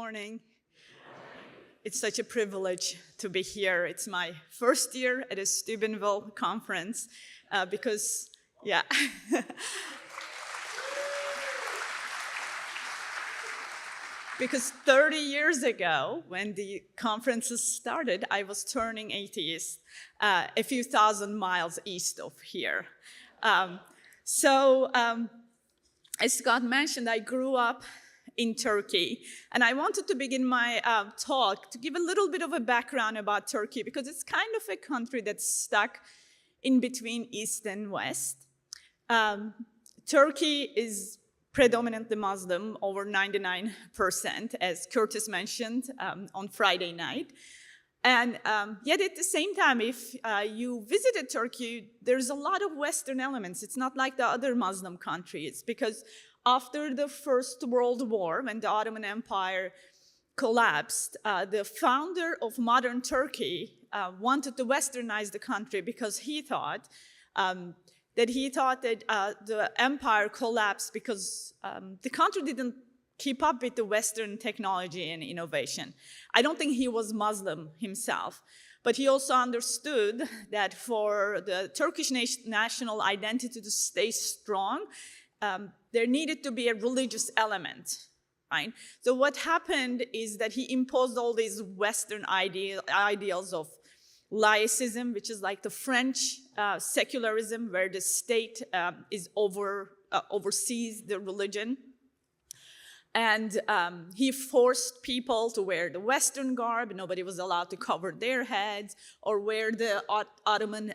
morning. It's such a privilege to be here. It's my first year at a Steubenville conference because 30 years ago, when the conferences started, I was turning atheist a few thousand miles east of here. As Scott mentioned, I grew up in Turkey, and I wanted to begin my talk to give a little bit of a background about Turkey, because it's kind of a country that's stuck in between East and West. Turkey is predominantly Muslim, over 99%, as Curtis mentioned on Friday night. And yet at the same time, if you visited Turkey, there's a lot of Western elements. It's not like the other Muslim countries, because after the First World War, when the Ottoman Empire collapsed, the founder of modern Turkey wanted to westernize the country, because he thought that the empire collapsed because the country didn't keep up with the Western technology and innovation. I don't think he was Muslim himself, but he also understood that for the Turkish national identity to stay strong, there needed to be a religious element, right? So what happened is that he imposed all these Western ideals of laicism, which is like the French secularism, where the state oversees the religion. And he forced people to wear the Western garb. Nobody was allowed to cover their heads or wear the Ottoman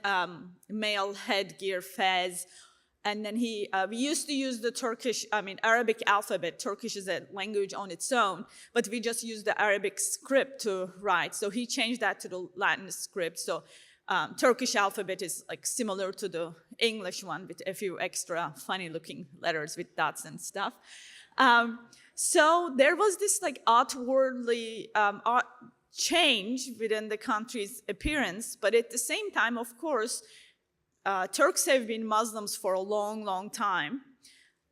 male headgear, fez. And then we used to use the Arabic alphabet. Turkish is a language on its own, but we just use the Arabic script to write. So he changed that to the Latin script. So Turkish alphabet is like similar to the English one, with a few extra funny-looking letters with dots and stuff. So there was this like outwardly change within the country's appearance, but at the same time, of course, Turks have been Muslims for a long, long time.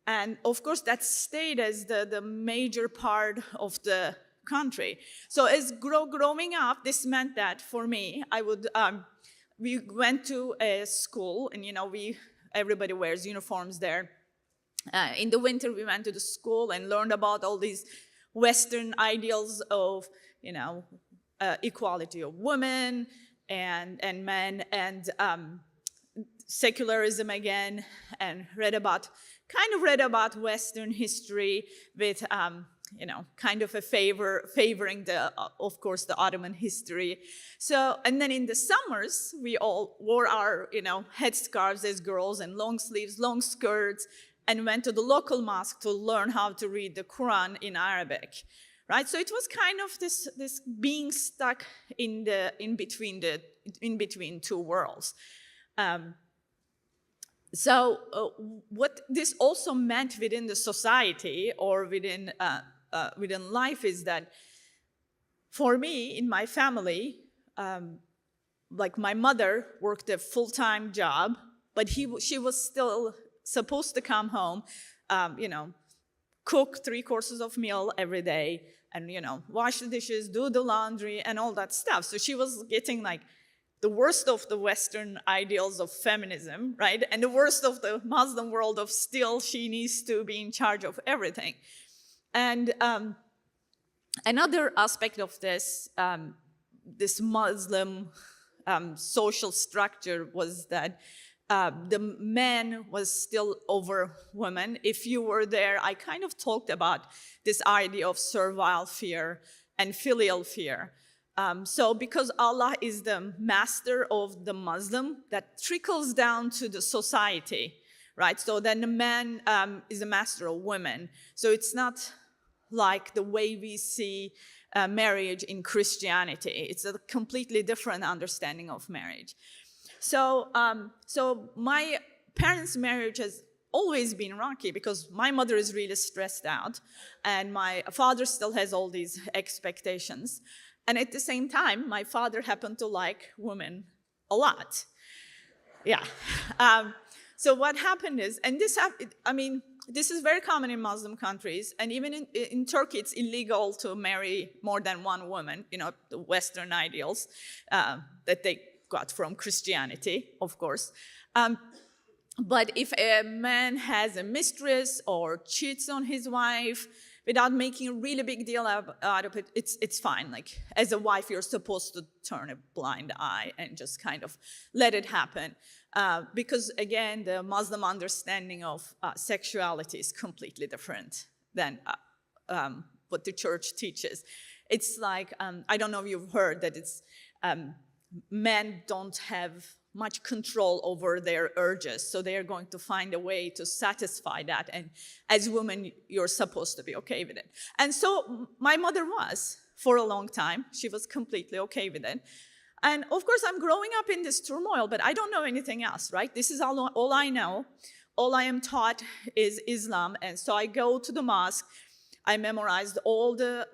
And of course, that stayed as the major part of the country. So as growing up, this meant that for me, we went to a school, and everybody wears uniforms there. In the winter, we went to the school and learned about all these Western ideals of, equality of women and men, and secularism again, and read about Western history with, kind of a favoring of course, the Ottoman history. So, and then in the summers, we all wore our, headscarves as girls, and long sleeves, long skirts, and went to the local mosque to learn how to read the Quran in Arabic, right? So it was kind of this being stuck in between two worlds. What this also meant within the society or within life is that, for me, in my family, like my mother worked a full-time job, but she was still supposed to come home, cook 3 courses of meal every day, and wash the dishes, do the laundry, and all that stuff. So she was getting like the worst of the Western ideals of feminism, right? And the worst of the Muslim world of still she needs to be in charge of everything. And another aspect of this Muslim social structure was that the man was still over women. If you were there, I kind of talked about this idea of servile fear and filial fear. So because Allah is the master of the Muslim, that trickles down to the society, right? So then the man is a master of women. So it's not like the way we see marriage in Christianity. It's a completely different understanding of marriage. So my parents' marriage has always been rocky, because my mother is really stressed out, and my father still has all these expectations. And at the same time, my father happened to like women a lot. Yeah. So what happened is, and this, this is very common in Muslim countries, and even in Turkey, it's illegal to marry more than one woman, the Western ideals that they got from Christianity, of course. But if a man has a mistress or cheats on his wife without making a really big deal out of it, it's fine. Like, as a wife, you're supposed to turn a blind eye and just kind of let it happen. Because, again, the Muslim understanding of sexuality is completely different than what the church teaches. It's like, I don't know if you've heard that men don't have much control over their urges, so they're going to find a way to satisfy that, and as women, you're supposed to be okay with it. And so my mother was, for a long time. She was completely okay with it. And of course, I'm growing up in this turmoil, but I don't know anything else, right? This is all I know. All I am taught is Islam, and so I go to the mosque. I memorized all the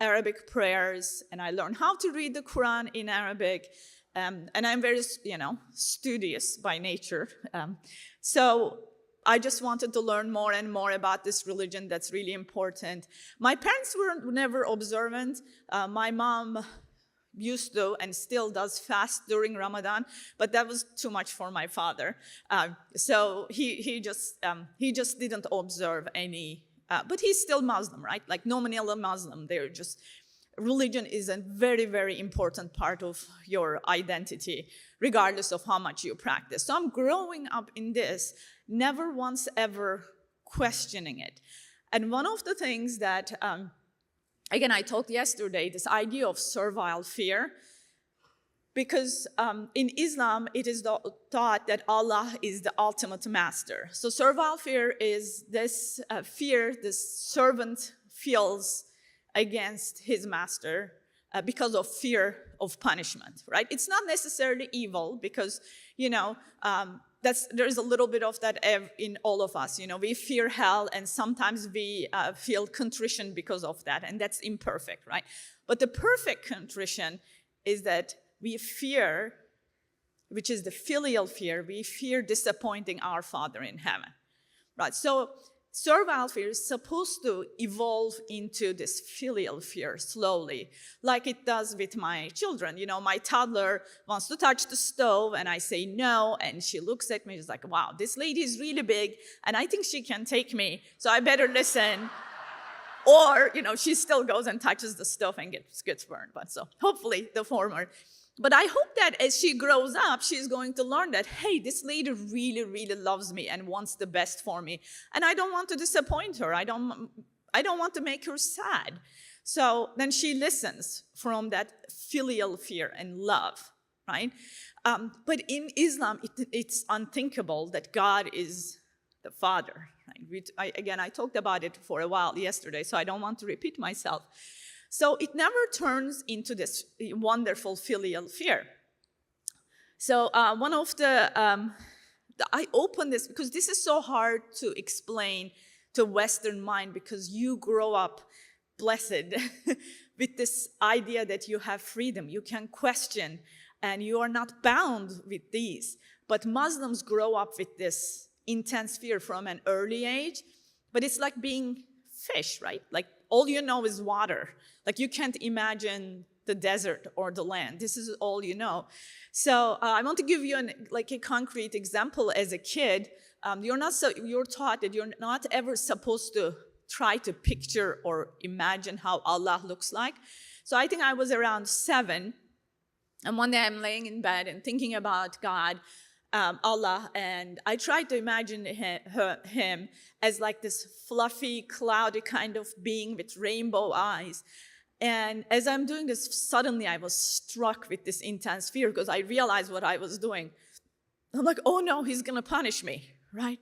Arabic prayers, and I learned how to read the Quran in Arabic. And I'm very, studious by nature. So I just wanted to learn more and more about this religion that's really important. My parents were never observant. My mom used to and still does fast during Ramadan, but that was too much for my father. So he just didn't observe any, but he's still Muslim, right? Like nominal Muslim. They're just, religion is a very, very important part of your identity, regardless of how much you practice. So I'm growing up in this, never once ever questioning it. And one of the things that, again, I talked yesterday, this idea of servile fear, because in Islam, it is thought that Allah is the ultimate master. So servile fear is this fear this servant feels against his master because of fear of punishment, right? It's not necessarily evil, because, there is a little bit of that in all of us. We fear hell, and sometimes we feel contrition because of that, and that's imperfect, right? But the perfect contrition is that we fear, which is the filial fear, we fear disappointing our Father in heaven, right? So servile fear is supposed to evolve into this filial fear slowly, like it does with my children. My toddler wants to touch the stove, and I say no, and she looks at me, she's like, wow, this lady is really big, and I think she can take me, so I better listen. Or, she still goes and touches the stove and gets burned. But so hopefully the former. But I hope that as she grows up, she's going to learn that, hey, this lady really, really loves me and wants the best for me. And I don't want to disappoint her. I don't want to make her sad. So then she listens from that filial fear and love, right? But in Islam, it's unthinkable that God is the Father. Right? I talked about it for a while yesterday, so I don't want to repeat myself. So it never turns into this wonderful filial fear. So one of I open this because this is so hard to explain to Western mind, because you grow up blessed with this idea that you have freedom, you can question, and you are not bound with these. But Muslims grow up with this intense fear from an early age, but it's like being fish, right? Like all you know is water. Like you can't imagine the desert or the land. This is all you know. So I want to give you a concrete example. As a kid, you're taught that you're not ever supposed to try to picture or imagine how Allah looks like. So I think I was around 7, and one day I'm laying in bed and thinking about God, Allah, and I tried to imagine him as like this fluffy, cloudy kind of being with rainbow eyes. And as I'm doing this, suddenly I was struck with this intense fear, because I realized what I was doing. I'm like, oh no, he's gonna punish me, right?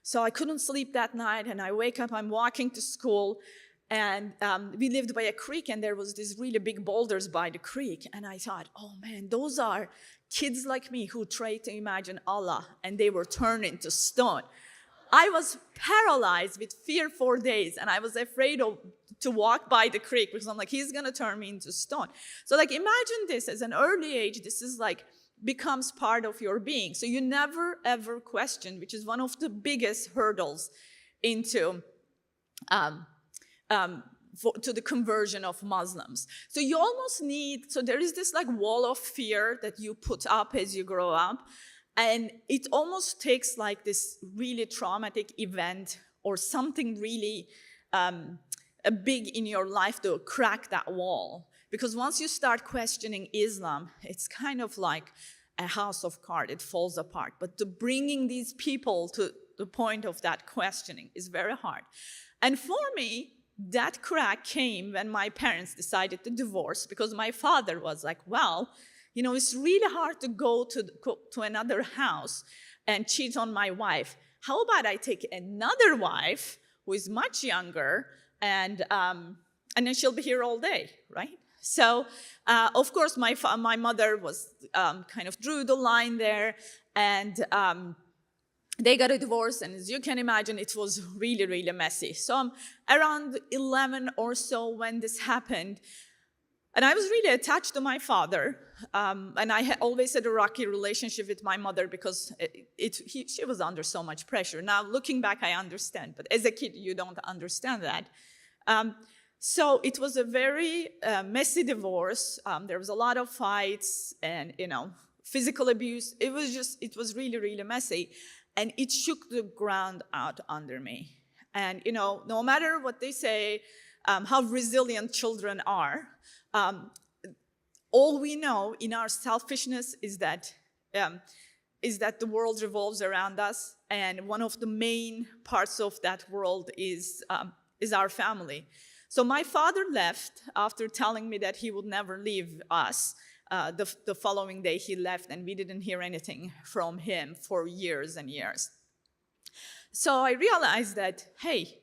So I couldn't sleep that night, and I wake up, I'm walking to school, and we lived by a creek, and there was these really big boulders by the creek, and I thought, oh man, those are kids like me who tried to imagine Allah, and they were turned into stone. I was paralyzed with fear for days, and I was afraid to walk by the creek, because I'm like, he's gonna turn me into stone. So like, imagine this, as an early age, this is like, becomes part of your being. So you never ever question, which is one of the biggest hurdles into to the conversion of Muslims. So you almost need, so there is this like wall of fear that you put up as you grow up, and it almost takes like this really traumatic event or something really big in your life to crack that wall. Because once you start questioning Islam, it's kind of like a house of cards, it falls apart. But to bringing these people to the point of that questioning is very hard. And for me, that crack came when my parents decided to divorce, because my father was like, well, you know, it's really hard to go to another house and cheat on my wife. How about I take another wife who is much younger, and then she'll be here all day, right? So, of course, my mother was kind of drew the line there, and they got a divorce, and as you can imagine, it was really, really messy. So I'm around 11 or so when this happened, and I was really attached to my father, and I always had a rocky relationship with my mother because she was under so much pressure. Now, looking back, I understand, but as a kid, you don't understand that. So it was a very messy divorce. There was a lot of fights and, you know, physical abuse. It was really, really messy. And it shook the ground out under me. And, you know, no matter what they say, how resilient children are, all we know in our selfishness is that the world revolves around us. And one of the main parts of that world is our family. So my father left after telling me that he would never leave us. The following day he left, and we didn't hear anything from him for years and years. So I realized that, hey,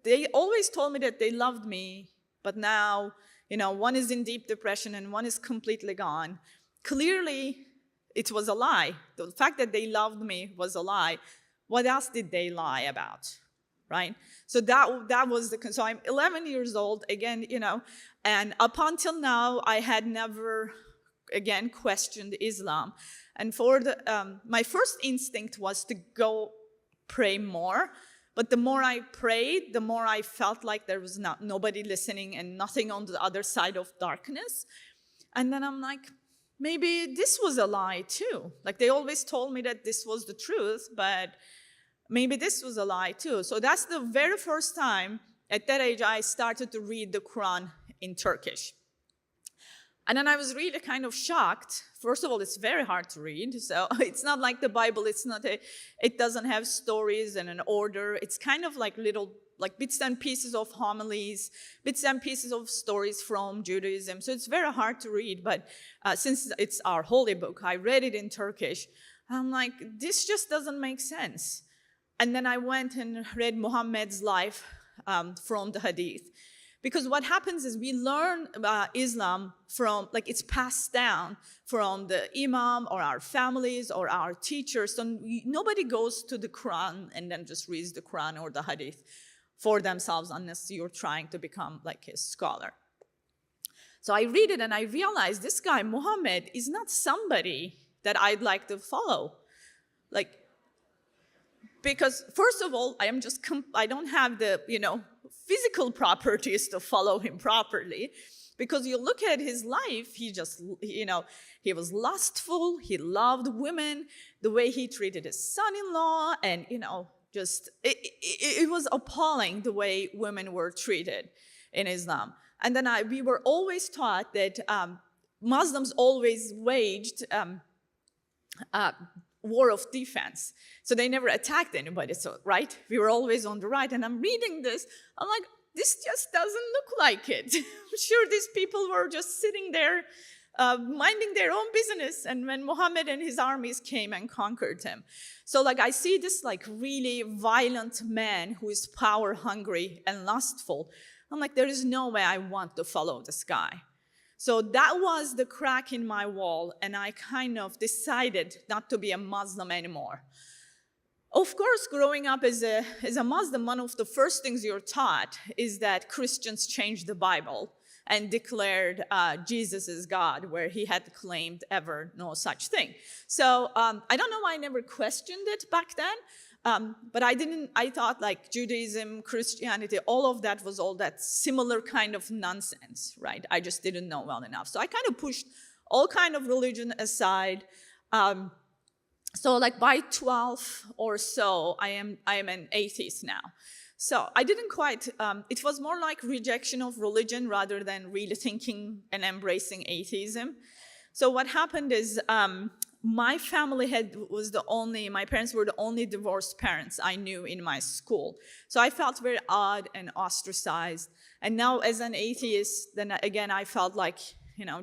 they always told me that they loved me, but now, you know, one is in deep depression and one is completely gone. Clearly, it was a lie. The fact that they loved me was a lie. What else did they lie about? Right? So that was so I'm 11 years old, again, you know, and up until now, I had never, again, questioned Islam. And for my first instinct was to go pray more. But the more I prayed, the more I felt like there was nobody listening and nothing on the other side of darkness. And then I'm like, maybe this was a lie too. Like they always told me that this was the truth, but maybe this was a lie too. So that's the very first time at that age I started to read the Quran in Turkish. And then I was really kind of shocked. First of all, it's very hard to read. So it's not like the Bible. It doesn't have stories and an order. It's kind of like little, like bits and pieces of homilies, bits and pieces of stories from Judaism. So it's very hard to read. But since it's our holy book, I read it in Turkish. I'm like, this just doesn't make sense. And then I went and read Muhammad's life from the Hadith. Because what happens is we learn Islam from, like it's passed down from the imam or our families or our teachers. So nobody goes to the Quran and then just reads the Quran or the Hadith for themselves unless you're trying to become like a scholar. So I read it and I realized this guy, Muhammad, is not somebody that I'd like to follow. Like, because first of all, I don't have the, you know, physical properties to follow him properly. Because you look at his life, he just, you know, he was lustful, he loved women, the way he treated his son-in-law, and, you know, just, it was appalling the way women were treated in Islam. And then we were always taught that Muslims always waged war of defense. So they never attacked anybody, so, right? We were always on the right. And I'm reading this, I'm like, this just doesn't look like it. I'm sure these people were just sitting there minding their own business, and when Muhammad and his armies came and conquered him. So like I see this like really violent man who is power hungry and lustful. I'm like, there is no way I want to follow this guy. So that was the crack in my wall, and I kind of decided not to be a Muslim anymore. Of course, growing up as a Muslim, one of the first things you're taught is that Christians changed the Bible and declared Jesus as God, where he had claimed ever no such thing. So I don't know why I never questioned it back then, But I thought like Judaism, Christianity, all of that was all that similar kind of nonsense, right? I just didn't know well enough. So I kind of pushed all kind of religion aside. So like by 12 or so, I am an atheist now. So I didn't quite, it was more like rejection of religion rather than really thinking and embracing atheism. So what happened is my family my parents were the only divorced parents I knew in my school. So I felt very odd and ostracized. And now as an atheist, then again, I felt like,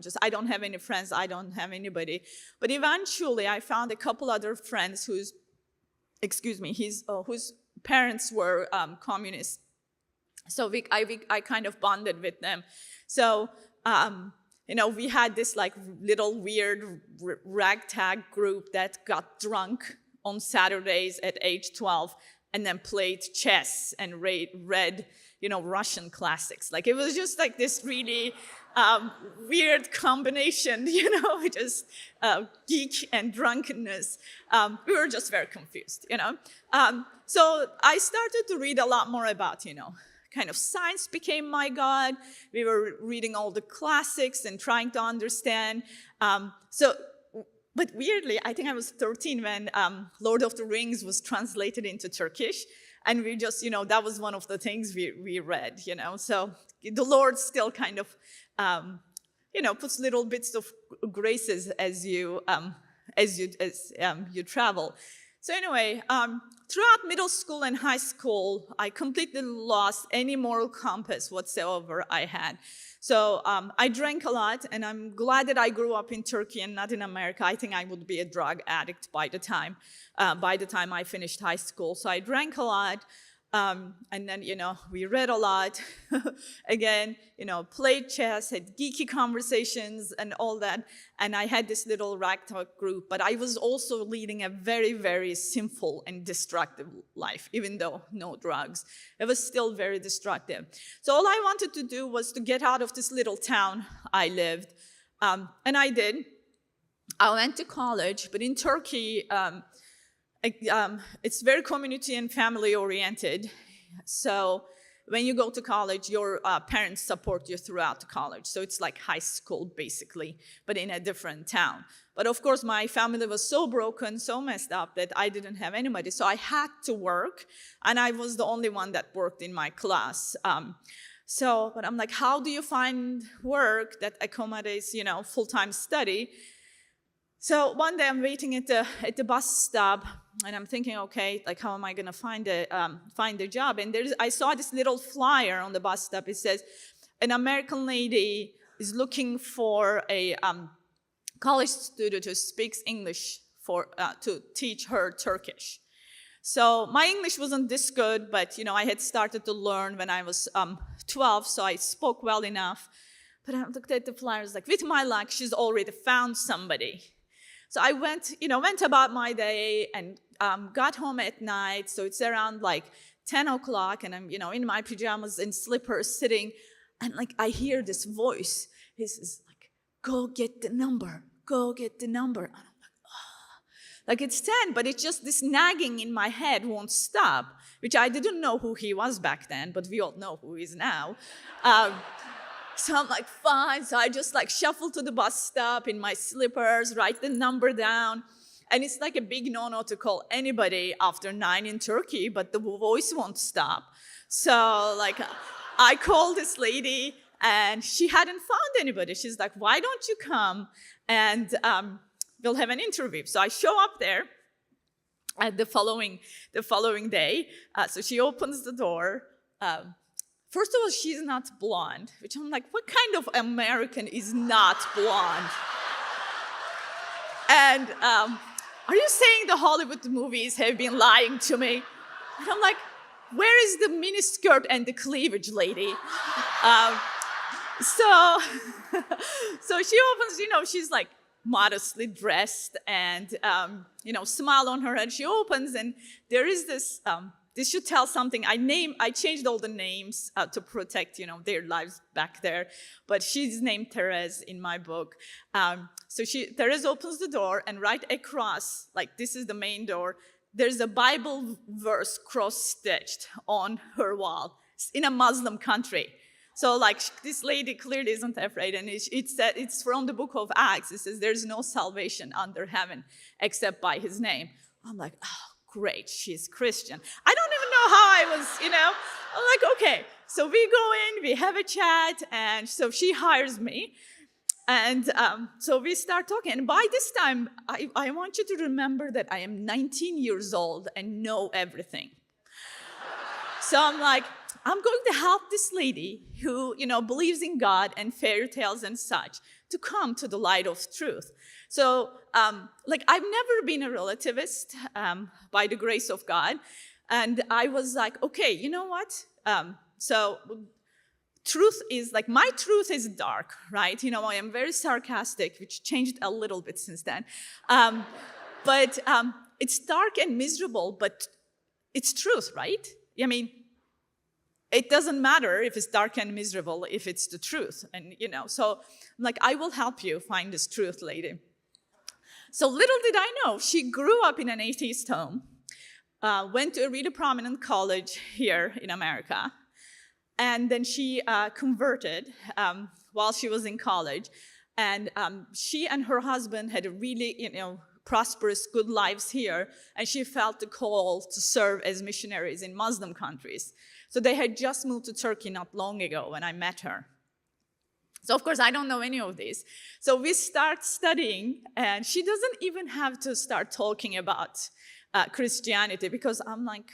just I don't have any friends, I don't have anybody. But eventually I found a couple other friends whose parents were communists. So I kind of bonded with them. So, we had this like little weird ragtag group that got drunk on Saturdays at age 12 and then played chess and read Russian classics. Like it was just like this really weird combination, just geek and drunkenness. We were just very confused, So I started to read a lot more about, kind of science became my God. We were reading all the classics and trying to understand. But weirdly, I think I was 13 when Lord of the Rings was translated into Turkish. And we just, that was one of the things we read, So the Lord still kind of, puts little bits of graces as you travel. So anyway, throughout middle school and high school, I completely lost any moral compass whatsoever I had. So I drank a lot, and I'm glad that I grew up in Turkey and not in America. I think I would be a drug addict by the time I finished high school. So I drank a lot, and then, we read a lot. Again, played chess, had geeky conversations and all that. And I had this little ragtag group, but I was also leading a very, very sinful and destructive life, even though no drugs. It was still very destructive. So all I wanted to do was to get out of this little town I lived. And I did. I went to college, but in Turkey, it's very community and family oriented. So when you go to college, your parents support you throughout college. So it's like high school, basically, but in a different town. But of course, my family was so broken, so messed up that I didn't have anybody. So I had to work, and I was the only one that worked in my class. But I'm like, how do you find work that accommodates, full-time study? So one day I'm waiting at the bus stop, and I'm thinking, okay, like how am I gonna find a job? And I saw this little flyer on the bus stop. It says, an American lady is looking for a college student who speaks English to teach her Turkish. So my English wasn't this good, but I had started to learn when I was 12, so I spoke well enough. But I looked at the flyer, I was like, with my luck, she's already found somebody. So I went about my day and got home at night. So it's around like 10 o'clock, and I'm, in my pajamas and slippers sitting, and like I hear this voice. He says like, go get the number, go get the number. And I'm like, oh. Like it's 10, but it's just this nagging in my head won't stop, which I didn't know who he was back then, but we all know who he is now. So I'm like, fine. So I just like shuffle to the bus stop in my slippers, write the number down. And it's like a big no-no to call anybody after 9 in Turkey, but the voice won't stop. So like I called this lady, and she hadn't found anybody. She's like, why don't you come and we'll have an interview. So I show up there at the following day. So she opens the door. First of all, she's not blonde, which I'm like, what kind of American is not blonde? And are you saying the Hollywood movies have been lying to me? And I'm like, where is the miniskirt and the cleavage lady? So she opens, she's like modestly dressed and, smile on her head. She opens, and there is this, this should tell something. I changed all the names to protect, their lives back there. But she's named Therese in my book. So Therese opens the door, and right across, like this is the main door, there's a Bible verse cross-stitched on her wall in a Muslim country. So like this lady clearly isn't afraid, and it's from the book of Acts. It says there's no salvation under heaven except by his name. I'm like, oh, great, she's Christian. I don't even know how I was, I'm like, okay. So we go in, we have a chat, and so she hires me. And so we start talking. And by this time, I want you to remember that I am 19 years old and know everything. So I'm like, I'm going to help this lady who, believes in God and fairy tales and such to come to the light of truth. So, I've never been a relativist by the grace of God. And I was like, okay, you know what? Truth is, my truth is dark, right? I am very sarcastic, which changed a little bit since then. But it's dark and miserable, but it's truth, right? I mean, it doesn't matter if it's dark and miserable, if it's the truth. And, so I will help you find this truth, lady. So little did I know, she grew up in an atheist home, went to a really prominent college here in America, and then she converted while she was in college. And she and her husband had a really, prosperous, good lives here, and she felt the call to serve as missionaries in Muslim countries. So they had just moved to Turkey not long ago when I met her. So of course, I don't know any of this. So we start studying, and she doesn't even have to start talking about Christianity, because I'm like,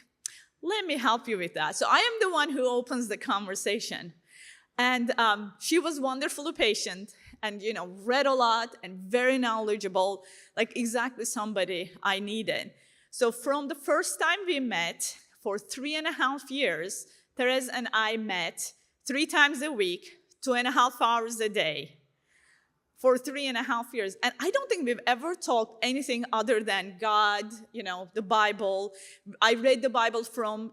let me help you with that. So I am the one who opens the conversation. And she was wonderfully patient and, read a lot and very knowledgeable, like exactly somebody I needed. So from the first time we met, for 3.5 years, Therese and I met 3 times a week, 2.5 hours a day, for 3.5 years. And I don't think we've ever talked anything other than God, the Bible. I read the Bible from,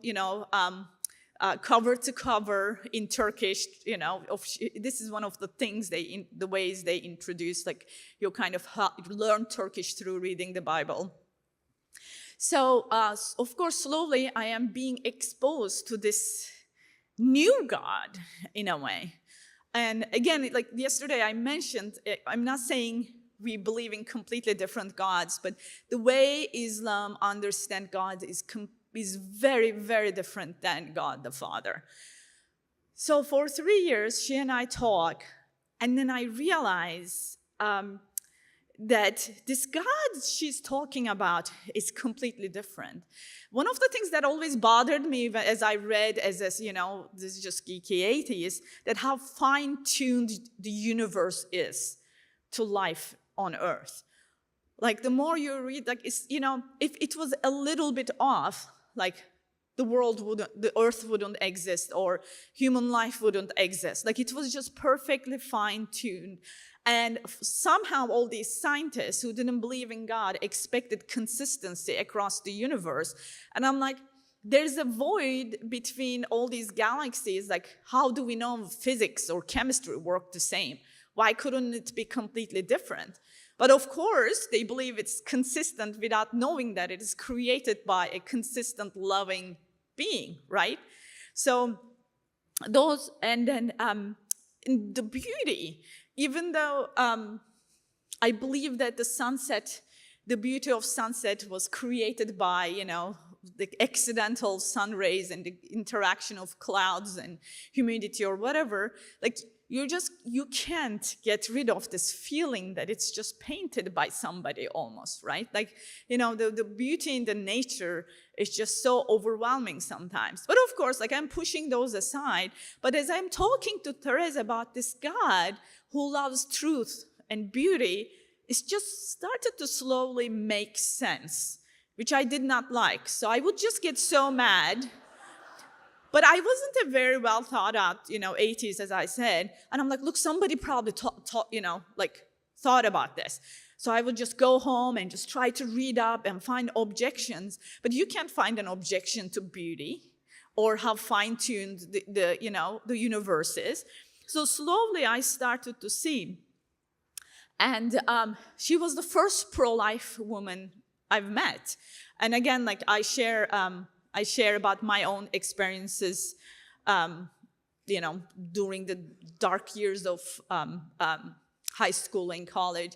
cover to cover in Turkish. This is one of the things the ways they introduce, you kind of learn Turkish through reading the Bible. So, of course, slowly I am being exposed to this new God in a way. And again, like yesterday I mentioned, I'm not saying we believe in completely different gods, but the way Islam understands God is very, very different than God the Father. So for 3 years, she and I talk, and then I realize that this God she's talking about is completely different. One of the things that always bothered me as I read, this is just geeky atheist, that how fine-tuned the universe is to life on Earth. Like the more you read, if it was a little bit off, the Earth wouldn't exist, or human life wouldn't exist. It was just perfectly fine-tuned. And somehow all these scientists who didn't believe in God expected consistency across the universe. And I'm like, there's a void between all these galaxies. How do we know physics or chemistry work the same? Why couldn't it be completely different? But of course, they believe it's consistent without knowing that it is created by a consistent, loving being, right? So and then the beauty, even though I believe that the beauty of sunset was created by, the accidental sun rays and the interaction of clouds and humidity or whatever, you can't get rid of this feeling that it's just painted by somebody almost, right? The beauty in the nature is just so overwhelming sometimes. But of course, I'm pushing those aside. But as I'm talking to Therese about this God who loves truth and beauty, it's just started to slowly make sense, which I did not like. So I would just get so mad. But I wasn't a very well thought out, atheist, as I said. And I'm like, look, somebody probably thought about this. So I would just go home and just try to read up and find objections. But you can't find an objection to beauty or how fine-tuned the universe is. So slowly I started to see. And she was the first pro-life woman I've met. And again, like I share about my own experiences, during the dark years of high school and college,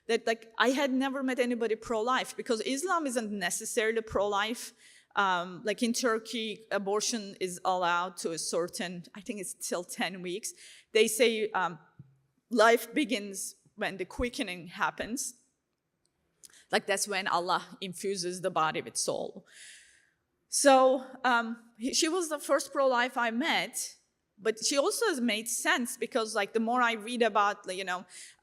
that like I had never met anybody pro-life, because Islam isn't necessarily pro-life. Like in Turkey, abortion is allowed to a certain, I think it's till 10 weeks. They say life begins when the quickening happens. Like that's when Allah infuses the body with soul. So she was the first pro-life I met, but she also has made sense, because like the more I read about,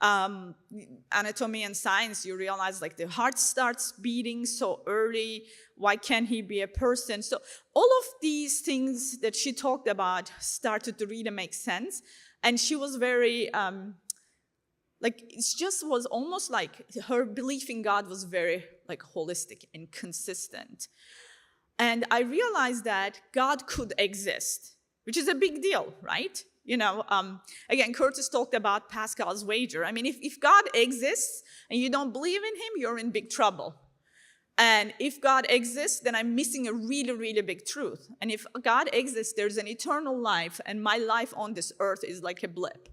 anatomy and science, you realize like the heart starts beating so early. Why can't he be a person? So all of these things that she talked about started to really make sense. And she was very, it just was almost like her belief in God was very like holistic and consistent. And I realized that God could exist, which is a big deal, right? Again, Curtis talked about Pascal's wager. I mean, if God exists and you don't believe in him, you're in big trouble. And if God exists, then I'm missing a really, really big truth. And if God exists, there's an eternal life, and my life on this earth is like a blip,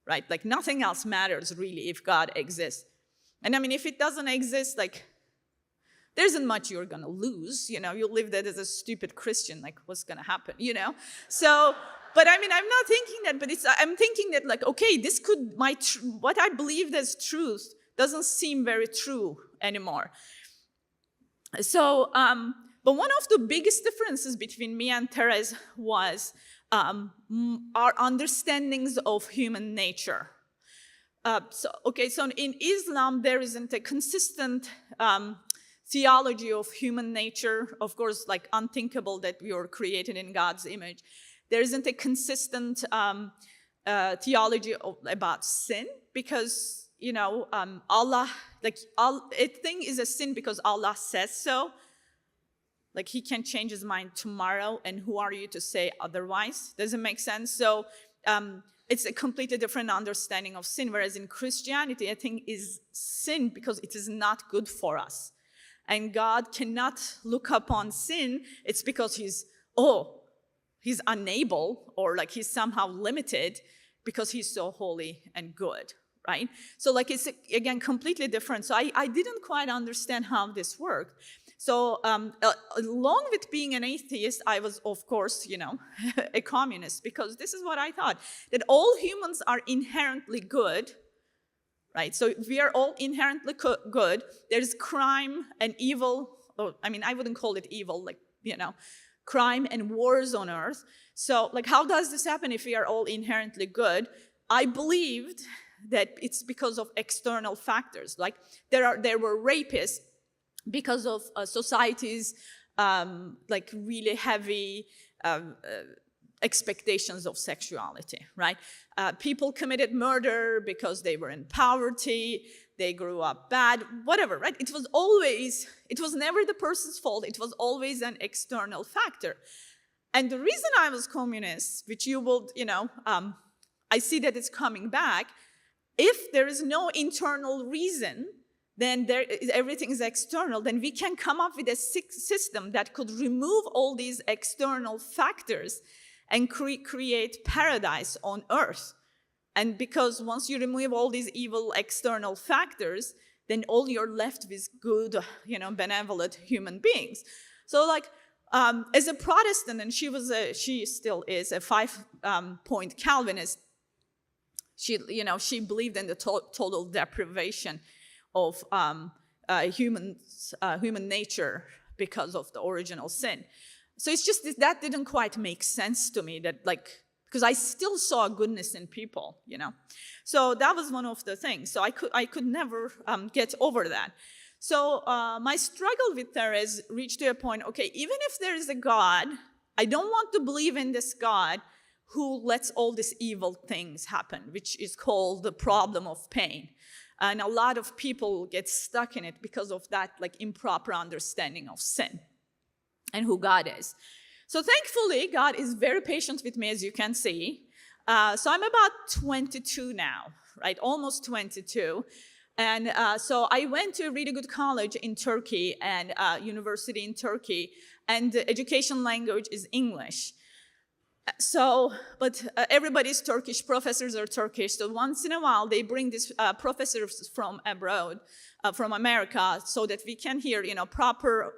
right? Like nothing else matters really if God exists. And I mean, if it doesn't exist, like there isn't much you're gonna lose, you live that as a stupid Christian, like what's gonna happen, So, but I mean, I'm not thinking that, but I'm thinking that like, okay, this could, what I believed as truth doesn't seem very true anymore. So, but one of the biggest differences between me and Therese was our understandings of human nature. So in Islam, there isn't a consistent theology of human nature. Of course, like unthinkable that we were created in God's image. There isn't a consistent theology about sin, because Allah, a thing is a sin because Allah says so. Like he can change his mind tomorrow, and who are you to say otherwise? Does it make sense? So it's a completely different understanding of sin, whereas in Christianity, a thing is sin because it is not good for us. And God cannot look upon sin. It's because he's unable, or like he's somehow limited because he's so holy and good, right? So like it's, again, completely different. So I didn't quite understand how this worked. So along with being an atheist, I was, of course, a communist, because this is what I thought, that all humans are inherently good, right? So if we are all inherently good, there's crime and evil, I wouldn't call it evil, crime and wars on earth. So like, how does this happen if we are all inherently good? I believed that it's because of external factors. Like there were rapists because of society's really heavy expectations of sexuality, right? People committed murder because they were in poverty, they grew up bad, whatever, right? It was never the person's fault, it was always an external factor. And the reason I was communist, which you will, I see that it's coming back, if there is no internal reason, then everything is external, then we can come up with a system that could remove all these external factors and create paradise on earth. And because once you remove all these evil external factors, then all you're left with good, benevolent human beings. So like, as a Protestant, and she still is a 5-point Calvinist, she believed in the total deprivation of human nature because of the original sin. So it's just that didn't quite make sense to me, that because I still saw goodness in people, So that was one of the things. So I could never get over that. So my struggle with Therese reached to a point, okay, even if there is a God, I don't want to believe in this God who lets all these evil things happen, which is called the problem of pain. And a lot of people get stuck in it because of that improper understanding of sin and who God is. So thankfully, God is very patient with me, as you can see. So I'm about 22 now, right? Almost 22. And so I went to a really good college in Turkey and university in Turkey, and the education language is English. So, but everybody's Turkish, professors are Turkish, so once in a while they bring these professors from abroad, from America, so that we can hear, proper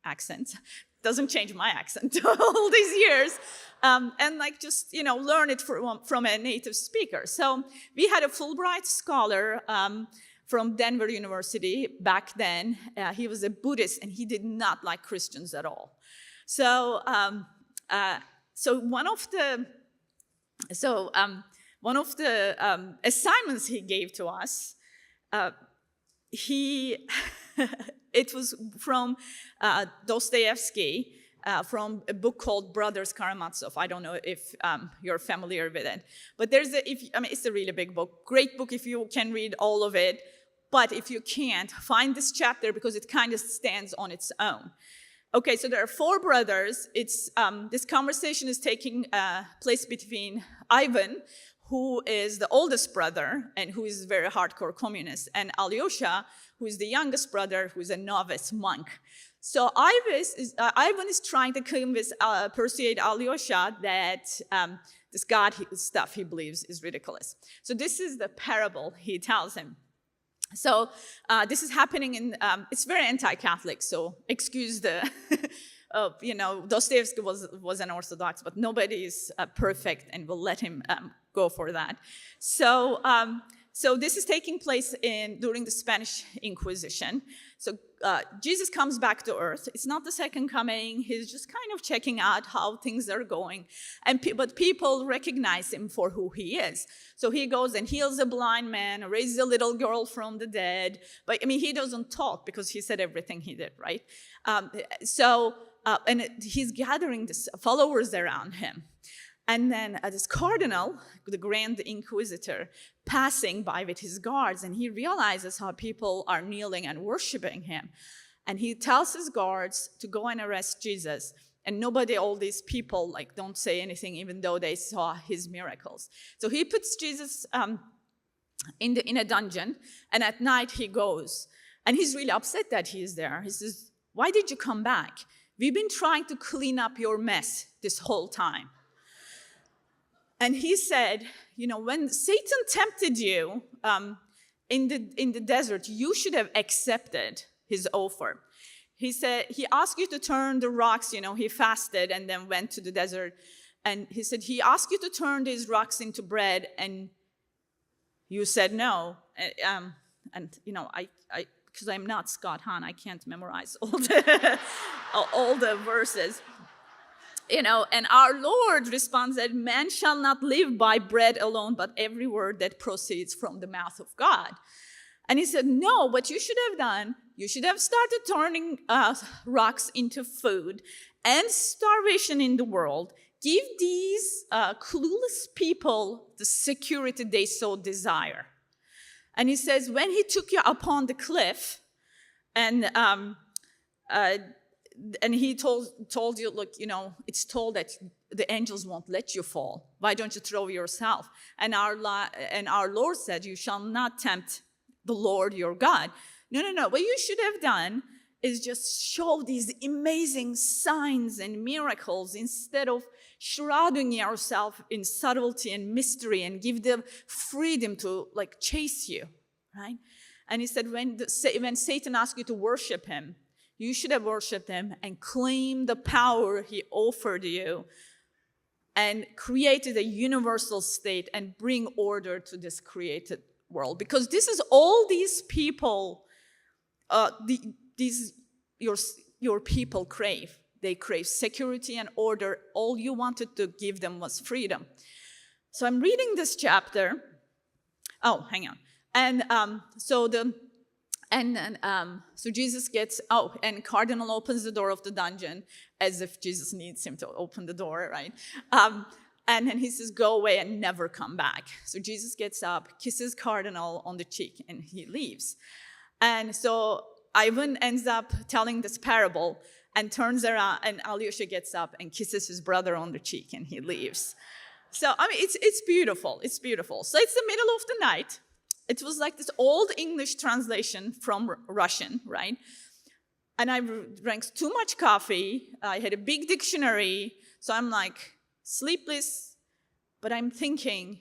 accents. Doesn't change my accent all these years. And like just, learn it from a native speaker. So we had a Fulbright scholar from Denver University back then. He was a Buddhist and he did not like Christians at all. So, one of the assignments he gave to us, it was from Dostoevsky, from a book called Brothers Karamazov. I don't know if you're familiar with it, but it's a really big book. Great book if you can read all of it, but if you can't, find this chapter because it kind of stands on its own. Okay, so there are 4 brothers. This conversation is taking place between Ivan, who is the oldest brother and who is a very hardcore communist, and Alyosha, who is the youngest brother, who is a novice monk. So Ivan is trying to persuade Alyosha that this God stuff he believes is ridiculous. So this is the parable he tells him. So this is happening in, it's very anti-Catholic, so excuse the, Dostoevsky was an Orthodox, but nobody is perfect and we'll let him go for that. So this is taking place during the Spanish Inquisition. So Jesus comes back to earth. It's not the second coming. He's just kind of checking out how things are going. But people recognize him for who he is. So he goes and heals a blind man, raises a little girl from the dead. But he doesn't talk because he said everything he did, right? And he's gathering these followers around him. And then this cardinal, the Grand Inquisitor, passing by with his guards, and he realizes how people are kneeling and worshiping him. And he tells his guards to go and arrest Jesus. And all these people, don't say anything, even though they saw his miracles. So he puts Jesus in a dungeon, and at night he goes. And he's really upset that he is there. He says, "Why did you come back? We've been trying to clean up your mess this whole time." And he said, when Satan tempted you in the desert, you should have accepted his offer. He said, he asked you to turn the rocks, he fasted and then went to the desert. And he said, he asked you to turn these rocks into bread, and you said no. Because I'm not Scott Hahn, I can't memorize all the verses. And our Lord responds that man shall not live by bread alone, but every word that proceeds from the mouth of God. And he said, no, what you should have done, you should have started turning rocks into food, and starvation in the world. Give these clueless people the security they so desire. And he says, when he took you upon the cliff, and he told you, look, it's told that the angels won't let you fall. Why don't you throw yourself? And our Lord said, you shall not tempt the Lord your God. No. What you should have done is just show these amazing signs and miracles instead of shrouding yourself in subtlety and mystery and give them freedom to chase you, right? And he said, when Satan asked you to worship him, you should have worshipped him and claimed the power he offered you and created a universal state and bring order to this created world. Because this is all these people, your people crave. They crave security and order. All you wanted to give them was freedom. So I'm reading this chapter. Oh, hang on. And so Jesus gets, and Cardinal opens the door of the dungeon as if Jesus needs him to open the door, right? And then he says, go away and never come back. So Jesus gets up, kisses Cardinal on the cheek, and he leaves. And so Ivan ends up telling this parable and turns around, and Alyosha gets up and kisses his brother on the cheek, and he leaves. So, it's beautiful. It's beautiful. So it's the middle of the night. it was like this old English translation from Russian, right? And I drank too much coffee. I had a big dictionary. So I'm like sleepless, but I'm thinking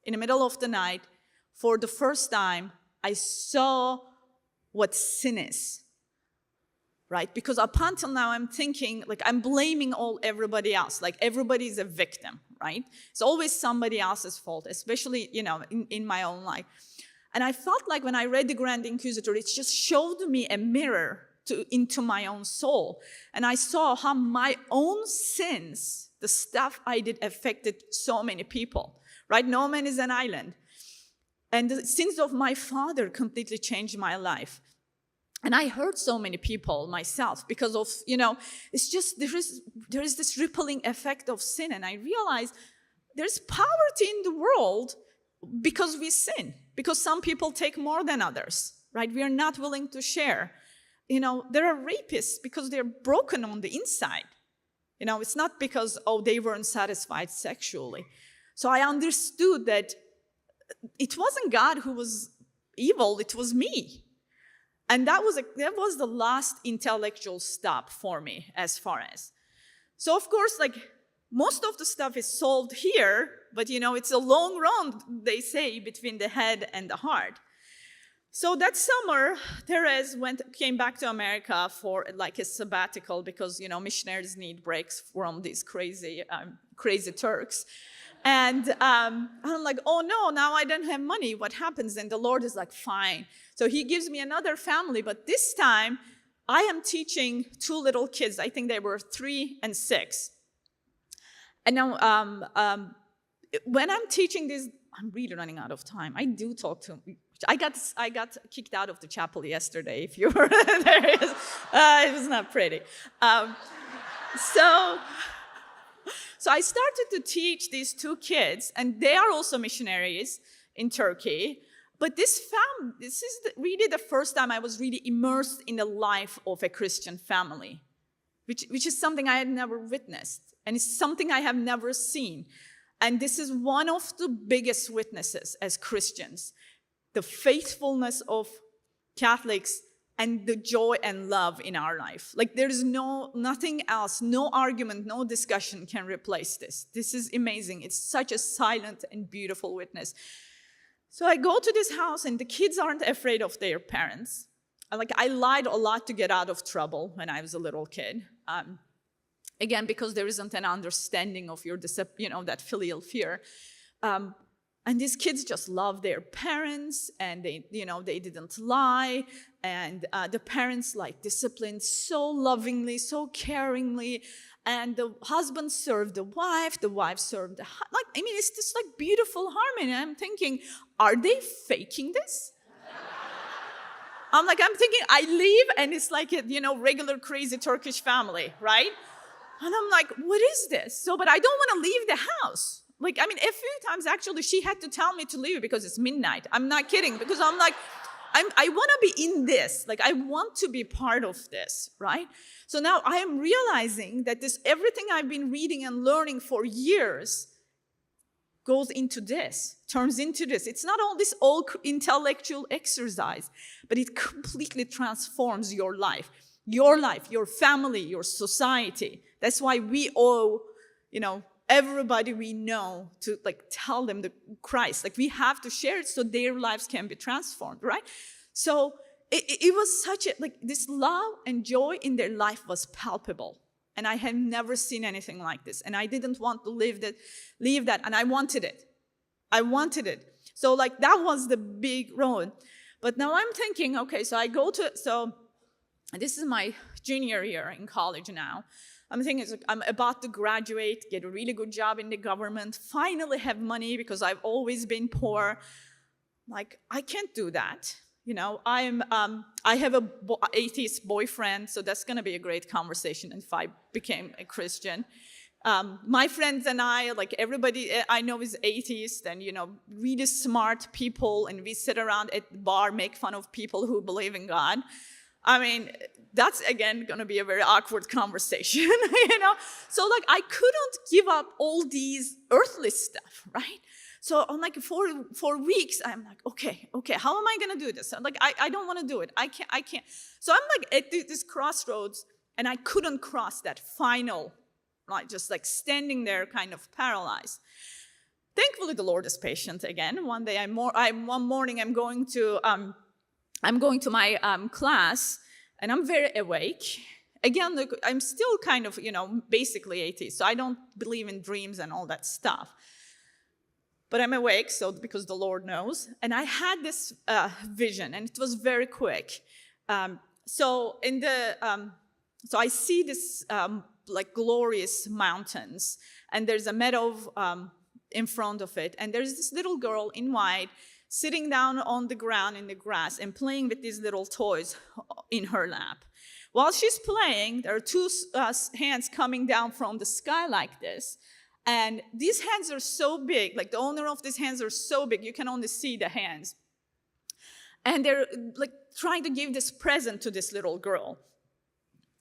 in the middle of the night, for the first time, I saw what sin is, right? Because up until now, I'm thinking, like, I'm blaming everybody else. Like, everybody is a victim, right? It's always somebody else's fault, especially, in my own life. And I felt like when I read the Grand Inquisitor, it just showed me a mirror into my own soul. And I saw how my own sins, the stuff I did, affected so many people, right? No man is an island. And the sins of my father completely changed my life. And I hurt so many people myself because of, it's just, there is this rippling effect of sin. And I realized there's poverty in the world because we sin, because some people take more than others, right? We are not willing to share. There are rapists because they're broken on the inside. It's not because, they weren't satisfied sexually. So I understood that it wasn't God who was evil, it was me. And that was the last intellectual stop for me as far as. So of course, like, most of the stuff is solved here, but it's a long run, they say, between the head and the heart. So that summer, Therese came back to America for like a sabbatical because, missionaries need breaks from these crazy Turks. And I'm like, oh no, now I don't have money. What happens? And the Lord is like, fine. So he gives me another family, but this time I am teaching two little kids. I think they were 3 and 6. And now when I'm teaching this, I'm really running out of time. I do talk to I got kicked out of the chapel yesterday, if you were there. It was not pretty. So I started to teach these two kids, and they are also missionaries in Turkey. But this is really the first time I was really immersed in the life of a Christian family, which is something I had never witnessed, and it's something I have never seen. And this is one of the biggest witnesses as Christians, the faithfulness of Catholics and the joy and love in our life. Like, there is nothing else, no argument, no discussion can replace this. This is amazing. It's such a silent and beautiful witness. So I go to this house, and the kids aren't afraid of their parents. I lied a lot to get out of trouble when I was a little kid. Again, because there isn't an understanding of your, that filial fear. And these kids just love their parents, and they didn't lie. And the parents disciplined so lovingly, so caringly. And the husband served the wife served the husband. It's just beautiful harmony. I'm thinking, are they faking this? I'm thinking, I leave, and it's like a, regular crazy Turkish family, right? And I'm like, what is this? But I don't want to leave the house. A few times, actually, she had to tell me to leave because it's midnight. I'm not kidding, because I'm like, I want to be in this. I want to be part of this, right? So now I am realizing that everything I've been reading and learning for years goes into this, turns into this. It's not all this old intellectual exercise, but it completely transforms your life, your family, your society. That's why we owe, everybody we know to tell them the Christ. We have to share it so their lives can be transformed, right? So it was such a, this love and joy in their life was palpable. And I had never seen anything like this. And I didn't want to leave that, and I wanted it. So that was the big road. But now I'm thinking, okay, so this is my junior year in college now. I'm thinking I'm about to graduate, get a really good job in the government, finally have money because I've always been poor. I can't do that. I have an atheist boyfriend, so that's going to be a great conversation if I became a Christian. My friends and I, everybody I know is atheist and, really smart people, and we sit around at the bar, make fun of people who believe in God. That's, again, going to be a very awkward conversation, So, I couldn't give up all these earthly stuff, right? So I'm like, for weeks, I'm like, okay, how am I gonna do this? I'm like, I don't wanna do it. I can't. So I'm like at this crossroads, and I couldn't cross that final, like just like standing there kind of paralyzed. Thankfully, the Lord is patient again. One day, one morning, I'm going to my class, and I'm very awake. Again, look, I'm still kind of, basically atheist, so I don't believe in dreams and all that stuff. But I'm awake, so because the Lord knows. And I had this vision, and it was very quick. So I see this like glorious mountains, and there's a meadow in front of it, and there's this little girl in white sitting down on the ground in the grass and playing with these little toys in her lap. While she's playing, there are two hands coming down from the sky like this. And these hands are so big, like the owner of these hands are so big, you can only see the hands. And they're like trying to give this present to this little girl.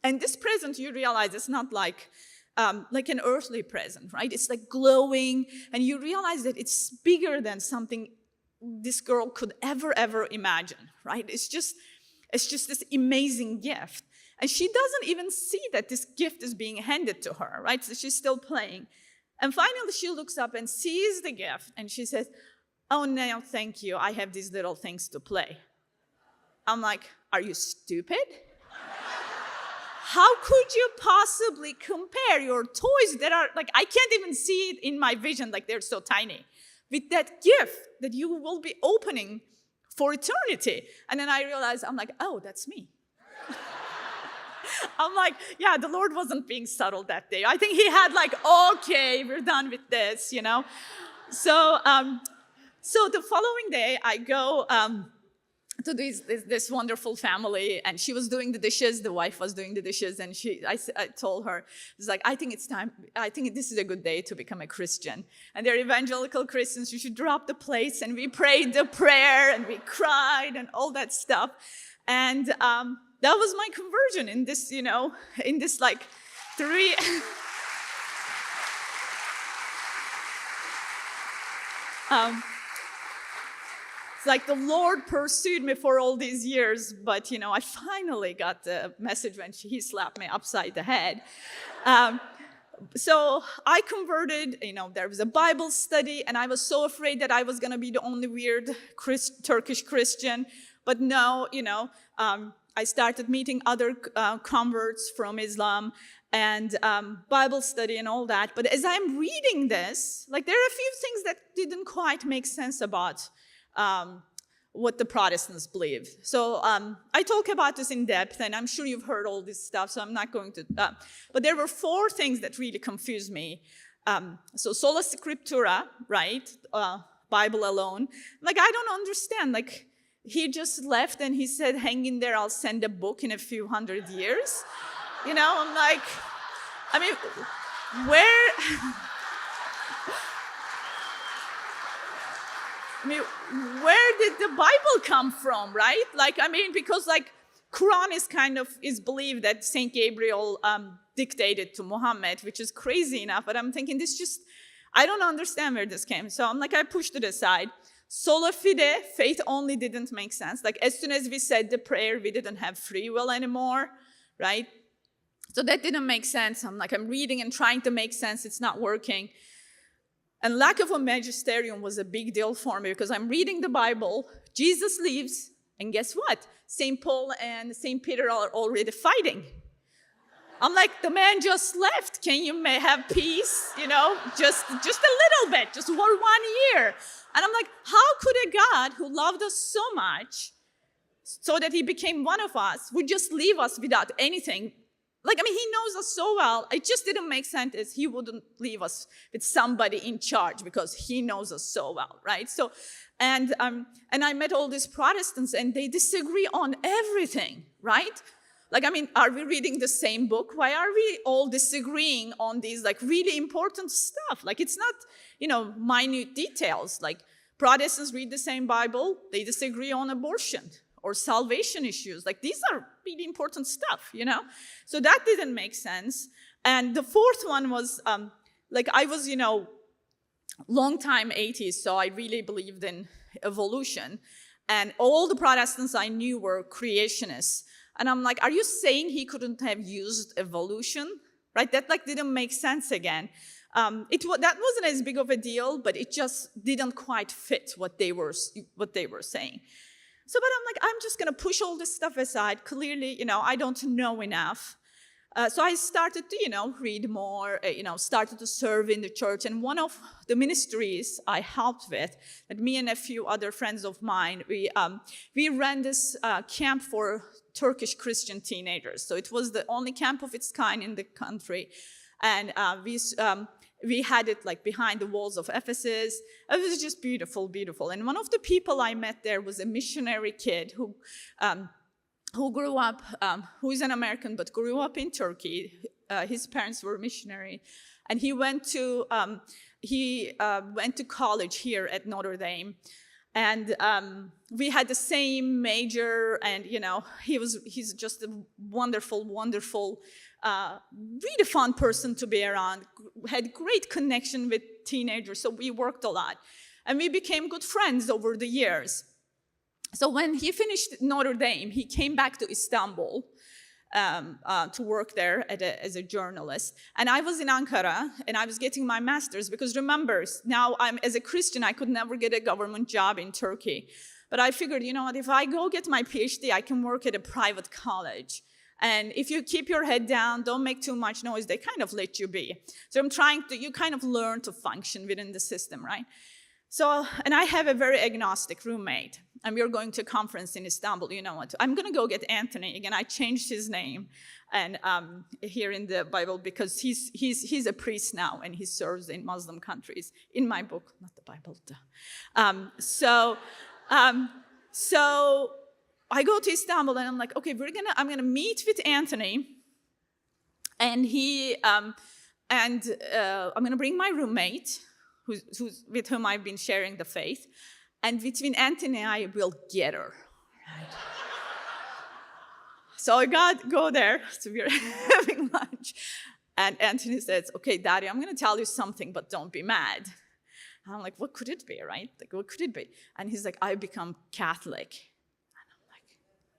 And this present, you realize, it's not like an earthly present, right? It's like glowing, and you realize that it's bigger than something this girl could ever imagine, right? It's just this amazing gift. And she doesn't even see that this gift is being handed to her, right? So she's still playing. And finally, she looks up and sees the gift, and she says, "Oh, no, thank you. I have these little things to play." I'm like, are you stupid? How could you possibly compare your toys that are, like, I can't even see it in my vision, like they're so tiny, with that gift that you will be opening for eternity? And then I realized, I'm like, oh, that's me. I'm like, yeah, the Lord wasn't being subtle that day. I think he had like, okay, we're done with this, So the following day, I go to this wonderful family, and she was doing the dishes. The wife was doing the dishes, and I told her, it's like, I think it's time. I think this is a good day to become a Christian. And they're evangelical Christians. You should drop the plates. And we prayed the prayer, and we cried, and all that stuff. And that was my conversion in this, in this like 3. It's like the Lord pursued me for all these years, but, I finally got the message when he slapped me upside the head. So I converted, there was a Bible study, and I was so afraid that I was going to be the only weird Turkish Christian. But no, I started meeting other converts from Islam and Bible study and all that. But as I'm reading this, like, there are a few things that didn't quite make sense about what the Protestants believe. So I talk about this in depth, and I'm sure you've heard all this stuff, so I'm not going to. But there were 4 things that really confused me. So sola scriptura, right? Bible alone. Like, I don't understand. Like, he just left and he said, hang in there, I'll send a book in a few hundred years. I'm like, I mean, where did the Bible come from, right? Like, I mean, because like Quran is believed that Saint Gabriel dictated to Muhammad, which is crazy enough, but I'm thinking I don't understand where this came. So I'm like, I pushed it aside. Sola fide, faith only, didn't make sense. Like, as soon as we said the prayer, we didn't have free will anymore, right? So that didn't make sense. I'm reading and trying to make sense. It's not working. And lack of a magisterium was a big deal for me, because I'm reading the Bible, Jesus leaves, and guess what? St. Paul and St. Peter are already fighting. I'm like, the man just left. Can you have peace? Just a little bit, just for 1 year. And I'm like, how could a God who loved us so much, so that he became one of us, would just leave us without anything? Like, I mean, he knows us so well. It just didn't make sense as he wouldn't leave us with somebody in charge, because he knows us so well, right? So, and I met all these Protestants, and they disagree on everything, right? Like, I mean, are we reading the same book? Why are we all disagreeing on these, like, really important stuff? Like, it's not, minute details. Like, Protestants read the same Bible. They disagree on abortion or salvation issues. Like, these are really important stuff, So that didn't make sense. And the 4th one was, I was, long time atheist, so I really believed in evolution. And all the Protestants I knew were creationists. And I'm like, are you saying he couldn't have used evolution? Right? That like didn't make sense again. That wasn't as big of a deal, but it just didn't quite fit what they were saying. So, but I'm like, I'm just gonna push all this stuff aside. Clearly, I don't know enough. So I started to, read more, started to serve in the church. And one of the ministries I helped with, that me and a few other friends of mine, we ran this camp for Turkish Christian teenagers. So it was the only camp of its kind in the country. And we had it like behind the walls of Ephesus. It was just beautiful, beautiful. And one of the people I met there was a missionary kid who grew up, who is an American, but grew up in Turkey. His parents were missionary. And he went to college here at Notre Dame. And we had the same major, and he's just a wonderful, wonderful, really fun person to be around. Had great connection with teenagers, so we worked a lot. And we became good friends over the years. So when he finished Notre Dame, he came back to Istanbul to work there as a journalist. And I was in Ankara, and I was getting my master's, because remember, now as a Christian, I could never get a government job in Turkey. But I figured, what, if I go get my PhD, I can work at a private college. And if you keep your head down, don't make too much noise, they kind of let you be. So you kind of learn to function within the system, right? So, and I have a very agnostic roommate, and we are going to a conference in Istanbul. You know what? I'm going to go get Anthony. Again, I changed his name and here in the Bible, because he's a priest now, and he serves in Muslim countries. In my book, not the Bible. So I go to Istanbul, and I'm like, okay, I'm gonna meet with Anthony, and I'm gonna bring my roommate, who's with whom I've been sharing the faith, and between Anthony and I, we'll get her. Right? So I go there, so we're having lunch, and Anthony says, okay, Daddy, I'm gonna tell you something, but don't be mad. And I'm like, what could it be, right? Like, what could it be? And he's like, I become Catholic. And I'm like,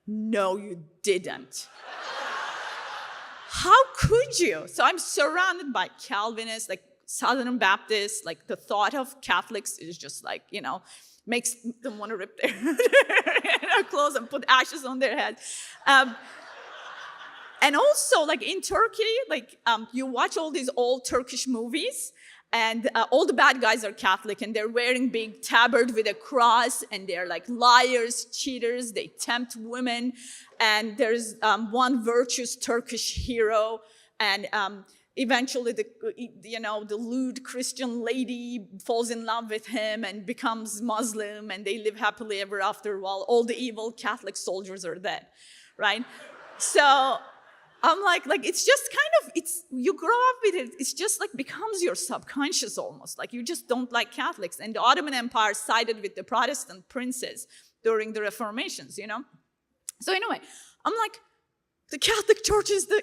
no, you didn't. How could you? So I'm surrounded by Calvinists, like Southern Baptists, like the thought of Catholics is just like, makes them want to rip their clothes and put ashes on their head. And also, like in Turkey, like you watch all these old Turkish movies, and all the bad guys are Catholic, and they're wearing big tabard with a cross, and they're like liars, cheaters, they tempt women. And there's one virtuous Turkish hero, and eventually the lewd Christian lady falls in love with him and becomes Muslim, and they live happily ever after while all the evil Catholic soldiers are dead, right? So I'm like it's just kind of, you grow up with it, it's just like becomes your subconscious almost, like you just don't like Catholics. And the Ottoman Empire sided with the Protestant princes during the Reformations, So anyway, I'm like, the Catholic Church is the,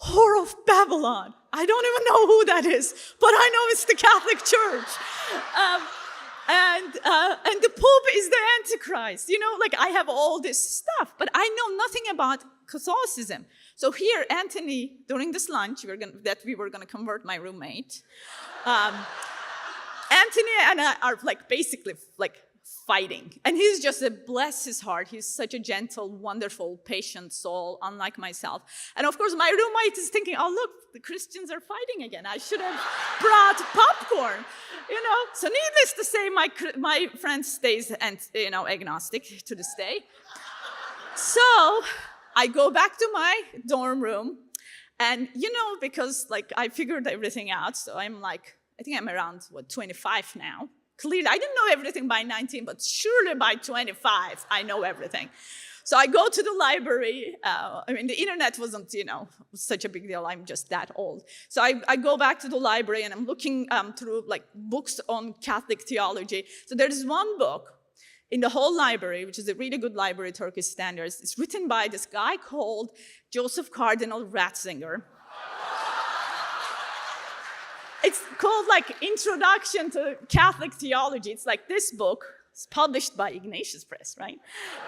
whore of Babylon. I don't even know who that is, but I know it's the Catholic Church. And the Pope is the Antichrist. Like I have all this stuff, but I know nothing about Catholicism. So here, Anthony, during this lunch, we were gonna convert my roommate. Anthony and I are basically fighting. And he's just bless his heart. He's such a gentle, wonderful, patient soul, unlike myself. And of course, my roommate is thinking, oh, look, the Christians are fighting again. I should have brought popcorn, So needless to say, my friend stays, agnostic to this day. So I go back to my dorm room, and, because, I figured everything out, so I'm I think I'm around, 25 now. Clearly, I didn't know everything by 19, but surely by 25, I know everything. So I go to the library. The internet wasn't, such a big deal. I'm just that old. So I go back to the library, and I'm looking through, books on Catholic theology. So there's one book in the whole library, which is a really good library, Turkish standards. It's written by this guy called Joseph Cardinal Ratzinger. it's called like Introduction to Catholic Theology. It's like this book. It's published by Ignatius Press, right?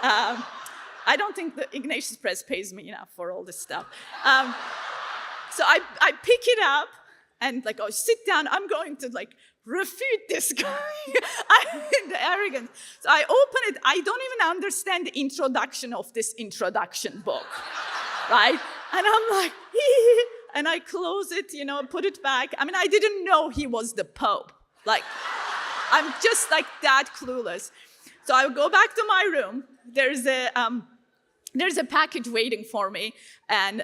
I don't think the Ignatius Press pays me enough for all this stuff. So I pick it up and like, oh, sit down. I'm going to like refute this guy. The arrogance. So I open it. I don't even understand the introduction of this introduction book, right? And I'm like, and I close it, put it back. I mean, I didn't know he was the Pope. Like, I'm just like that clueless. So I go back to my room. There's a package waiting for me, and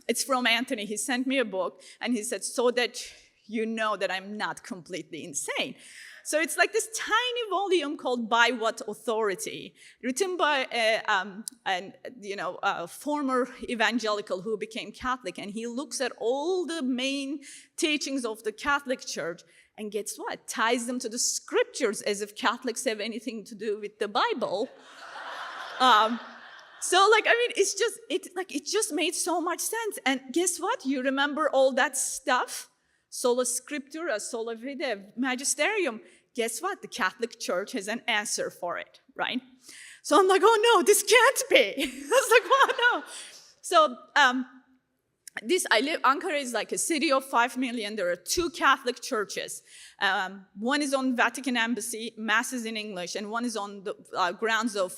it's from Anthony. He sent me a book, and he said, so that you know that I'm not completely insane. So it's like this tiny volume called By What Authority, written by a former evangelical who became Catholic, and he looks at all the main teachings of the Catholic Church, and guess what? Ties them to the scriptures as if Catholics have anything to do with the Bible. So like, I mean, it just made so much sense. And guess what? You remember all that stuff? Sola Scriptura, Sola Fide, Magisterium. Guess what? The Catholic Church has an answer for it, right? So I'm like, oh no, this can't be. I was like, oh no. So Ankara is like a city of 5 million. There are 2 Catholic churches. One is on Vatican Embassy, Mass is in English, and one is on the grounds of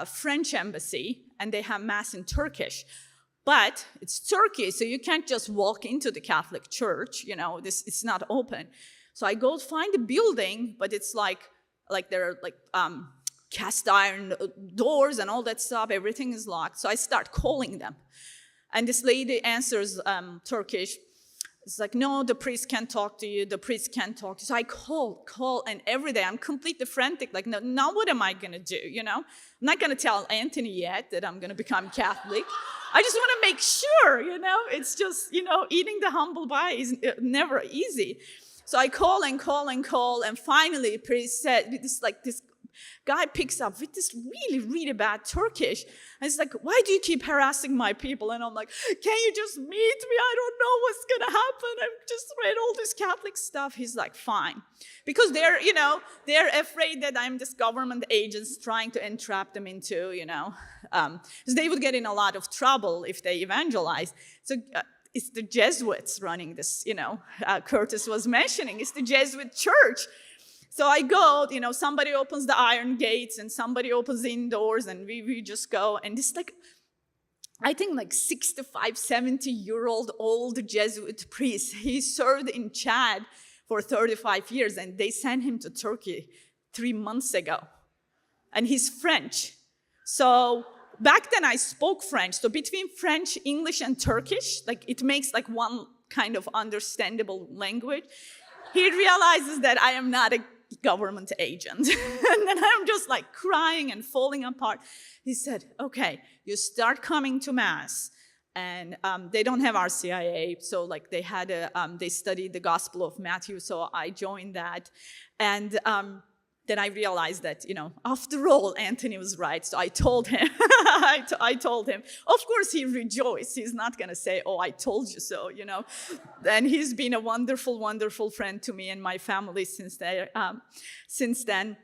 French Embassy, and they have Mass in Turkish. But it's Turkey, so you can't just walk into the Catholic Church, it's not open. So I go find the building, but it's like there are like cast iron doors and all that stuff, everything is locked. So I start calling them. And this lady answers Turkish. It's like, no, the priest can't talk to you, the priest can't talk to you. So I call, and every day I'm completely frantic, like, no, now what am I gonna do, I'm not gonna tell Anthony yet that I'm gonna become Catholic. I just wanna make sure, it's just, eating the humble pie is never easy. So I call, and finally the priest said, this guy picks up with this really, really bad Turkish. And it's like, why do you keep harassing my people? And I'm like, can you just meet me? I don't know what's going to happen. I've just read all this Catholic stuff. He's like, fine. Because they're afraid that I'm this government agents trying to entrap them into, because they would get in a lot of trouble if they evangelize. So it's the Jesuits running this, Curtis was mentioning. It's the Jesuit church. So I go, somebody opens the iron gates and somebody opens the indoors, and we just go. And this I think 65, 70-year-old old Jesuit priest. He served in Chad for 35 years, and they sent him to Turkey 3 months ago. And he's French. So back then I spoke French. So between French, English, and Turkish, it makes one kind of understandable language. He realizes that I am not a government agent. And then I'm just crying and falling apart. He said, okay, you start coming to Mass. And they don't have RCIA, so they studied the Gospel of Matthew, so I joined that. And then I realized that, after all, Anthony was right. So I told him, I told him. Of course, he rejoiced. He's not going to say, oh, I told you so, And he's been a wonderful, wonderful friend to me and my family since then.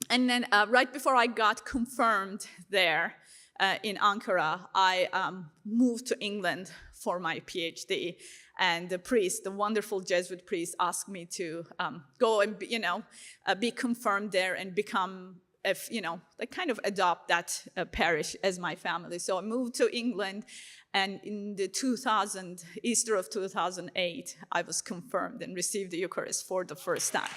And then right before I got confirmed there in Ankara, I moved to England for my PhD. And the priest, the wonderful Jesuit priest, asked me to go and be confirmed there and become, kind of adopt that parish as my family. So I moved to England, and in the Easter of 2008, I was confirmed and received the Eucharist for the first time.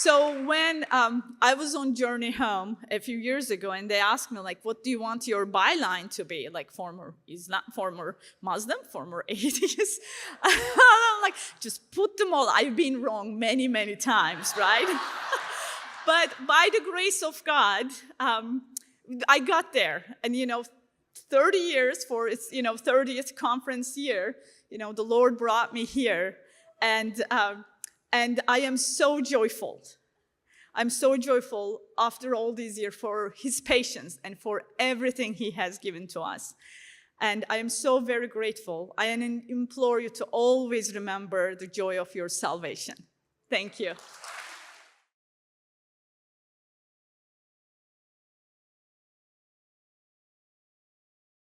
So when I was on journey home a few years ago, and they asked me, what do you want your byline to be? Former Islam, former Muslim, former atheist. I'm just put them all. I've been wrong many, many times, right? But by the grace of God, I got there. And, 30 years for its, 30th conference year, the Lord brought me here. And I am so joyful. I'm so joyful after all these years for his patience and for everything he has given to us. And I am so very grateful. I implore you to always remember the joy of your salvation. Thank you.